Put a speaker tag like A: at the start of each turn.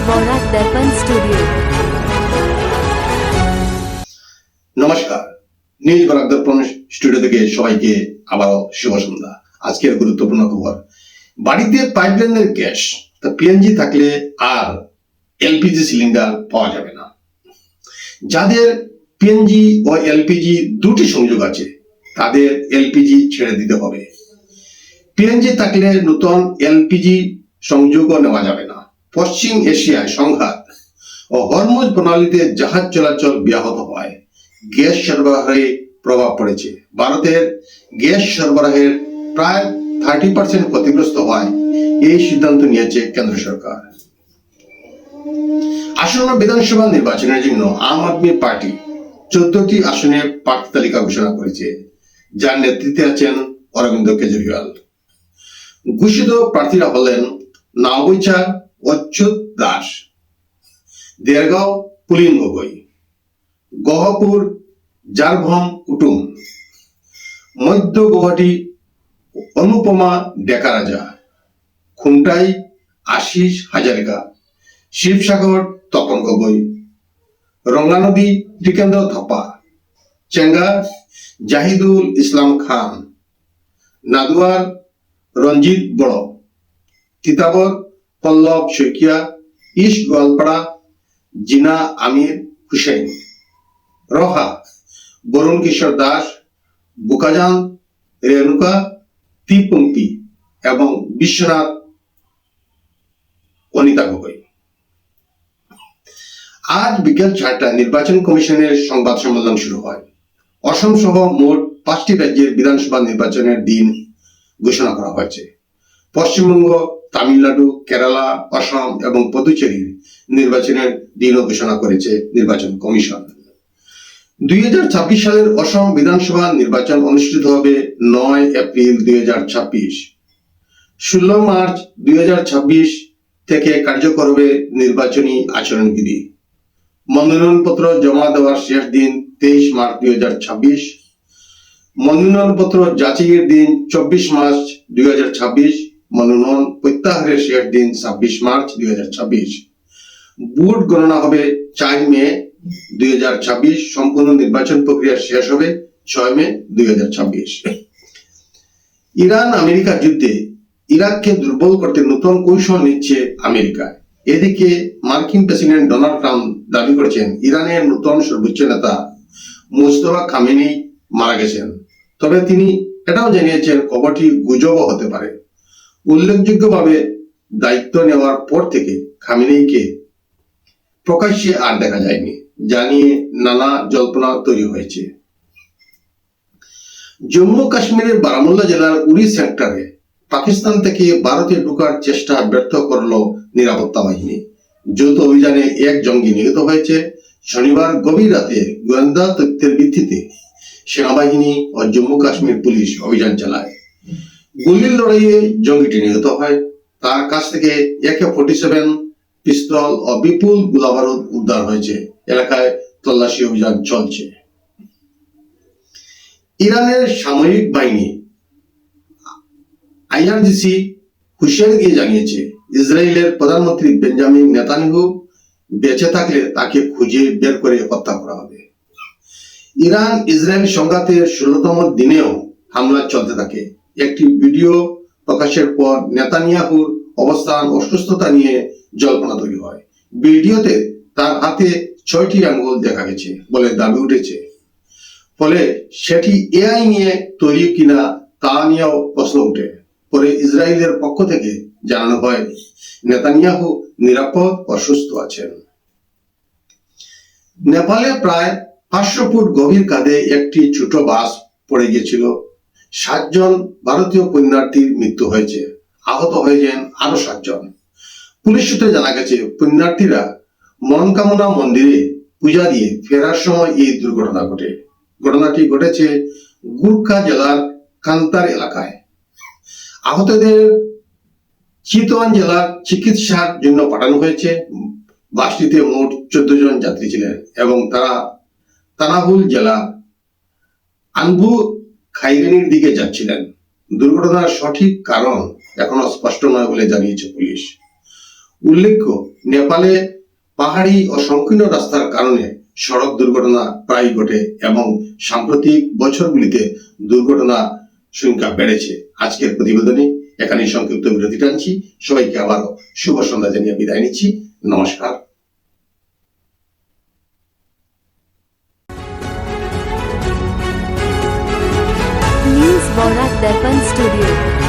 A: বরাক দর্পণ studio.
B: নমস্কার, news Barak দর্পণ studio থেকে সবাইকে আবারও শুভ সন্ধ্যা। আজকের গুরুত্বপূর্ণ খবর, বাড়িতে পাইপলাইনের গ্যাস পিএনজি থাকলে আর এলপিজি সিলিন্ডার পাওয়া যাবে না। যাদের পিএনজি ও এলপিজি দুটি সংযোগ আছে তাদের এলপিজি ছেড়ে দিতে হবে। পিএনজি থাকলে নতুন এলপিজি সংযোগও নেওয়া যাবে না। পশ্চিম এশিয়ায় সংঘাত ও হরমুজ প্রণালীতে জাহাজ চলাচল ব্যাহত হয়, গ্যাস সরবরাহে প্রভাব পড়েছে। ভারতের গ্যাস সরবরাহের প্রায় 30% ক্ষতিগ্রস্ত হয়। এই সিদ্ধান্ত নিয়েছে কেন্দ্র সরকার। আসন্ন বিধানসভা নির্বাচনের জন্য আম আদমি পার্টি 14টি আসনে প্রার্থী তালিকা ঘোষণা করেছে, যার নেতৃত্বে আছেন অরবিন্দ কেজরিওয়াল। ঘোষিত প্রার্থীরা হলেন নাওবৈচা অচ্যুত দাস, দেরগাঁও পুলিন গগৈ, গহপুর জারভম কুটুম, মধ্য গুয়াহাটি অনুপমা ডেকারাজা, খুমটাই আশিস হাজারিকা, শিবসাগর তপন গগৈ, রঙ্গানদী টিকেন্দ্র থাপা, চেঙ্গা জাহিদুল ইসলাম খান, নাদুয়ার রঞ্জিত বড়, তিতাবর পল্লব শইকিয়া, ইস্ট গোয়ালপাড়া জিনা আমির হুসেন, রহা বরুণ কিশোর দাস, বুকাজান রেণুকা ত্রিপঙ্ক্তি এবং বিশ্বনাথ অনিতা গগৈ। আজ বিকেল 4টায় নির্বাচন কমিশনের সংবাদ সম্মেলন শুরু হয়। অসম সহ মোট 5টি রাজ্যের বিধানসভা নির্বাচনের দিন ঘোষণা করা হয়েছে। পশ্চিমবঙ্গ, তামিলনাড়ু, কেরালা, অসম এবং পুদুচেরির নির্বাচনের দিনও ঘোষণা করেছে নির্বাচন কমিশন। 2026 সালের অসম বিধানসভা নির্বাচন অনুষ্ঠিত হবে 9 এপ্রিল 2026। 16 মার্চ 2026 থেকে কার্যকর হবে নির্বাচনী আচরণবিধি। মনোনয়নপত্র জমা দেওয়ার শেষ দিন 23 মার্চ 2026। মনোনয়নপত্র যাচাইয়ের দিন 24 মার্চ 2026। মনোনয়ন প্রত্যাহারের শেষ দিন 26 মার্চ 2026। ভোট গণনা হবে 4 মে 2026। সম্পূর্ণ নির্বাচন প্রক্রিয়া শেষ হবে 6 মে 2026। ইরান আমেরিকা যুদ্ধে ইরাককে দুর্বল করতে নতুন কৌশল নিচ্ছে আমেরিকা। এদিকে মার্কিন প্রেসিডেন্ট ডোনাল্ড ট্রাম্প দাবি করেছেন ইরানের নতুন সর্বোচ্চ নেতা মুজতবা খামেনি মারা গেছেন। তবে তিনি এটাও জানিয়েছেন খবরটি গুজবও হতে পারে। উল্লেখযোগ্যভাবে দায়িত্ব নেওয়ার পর থেকে খামেনিকে প্রকাশ্যে আর দেখা যায়নি, যা নিয়ে নানা জল্পনা তৈরি হয়েছে। জম্মু কাশ্মীরের বারামুল্লা জেলার উরি সেক্টরে পাকিস্তান থেকে ভারতে ঢোকার চেষ্টা ব্যর্থ করল নিরাপত্তা বাহিনী। যৌথ অভিযানে এক জঙ্গি নিহত হয়েছে। শনিবার গভীর রাতে গোয়েন্দা তথ্যের ভিত্তিতে সেনাবাহিনী ও জম্মু কাশ্মীর পুলিশ অভিযান চালায়। গুলির লড়াইয়ে জঙ্গিটি নিহত হয়। তার কাছ থেকে AK-47 পিস্তল ও বিপুল গোলাবারুদ উদ্ধার হয়েছে। এলাকায় তল্লাশি অভিযান চলছে। ইরানের সামরিক বাহিনী IRGC হুঁশিয়ারি দিয়ে জানিয়েছে ইসরায়েলের প্রধানমন্ত্রী বেঞ্জামিন নেতানিয়াহু বেঁচে থাকলে তাকে খুঁজে বের করে হত্যা করা হবে। ইরান ইসরায়েল সংঘাতের 16তম দিনেও হামলা চলতে থাকে। একটি ভিডিও প্রকাশের পর নেতানিয়াহুর অবস্থান অসুস্থতা নিয়ে জল্পনা তৈরি হয়। ভিডিওতে তার হাতে 6টি আঙ্গুল দেখা গেছে বলে দাবি উঠেছে। ফলে সেটি AI নিয়ে তৈরি কিনা তা নিয়েও প্রশ্ন উঠে। পরে ইসরায়েলের পক্ষ থেকে জানানো হয় নেতানিয়াহু নিরাপদ ও সুস্থ আছেন। নেপালে প্রায় 500 ফুট গভীর খাদে একটি ছোট বাস পড়ে গিয়েছিল। 7 জন ভারতীয় পুণ্যার্থীর মৃত্যু হয়েছে, আহত হয়েছেন আরো 7 জন। পুলিশ সূত্রে জানা গেছে পুণ্যার্থীরা মনকামনা মন্দিরে পূজা দিয়ে ফেরার সময় এই দুর্ঘটনা ঘটে। ঘটনাটি ঘটেছে গুর্খা জেলার কান্তার এলাকায়। আহতদের চিতওয়ান জেলার চিকিৎসার জন্য পাঠানো হয়েছে। বাসটিতে মোট 14 জন যাত্রী ছিলেন এবং তারা তানাহুল জেলার আনবু খাইরেনির দিকে যাচ্ছিলেন। দুর্ঘটনার সঠিক কারণ এখনো স্পষ্ট নয় বলে জানিয়েছে পুলিশ। উল্লেখ্য, নেপালে পাহাড়ি ও সংকীর্ণ রাস্তার কারণে সড়ক দুর্ঘটনা প্রায় ঘটে এবং সাম্প্রতিক বছরগুলিতে দুর্ঘটনার সংখ্যা বেড়েছে। আজকের প্রতিবেদনে এখানেই সংক্ষিপ্ত বিরতি টানছি। সবাইকে আবারও শুভ সন্ধ্যা জানিয়ে বিদায় নিচ্ছি। নমস্কার।
A: न्यूज बोरा दर्पण स्टूडियो।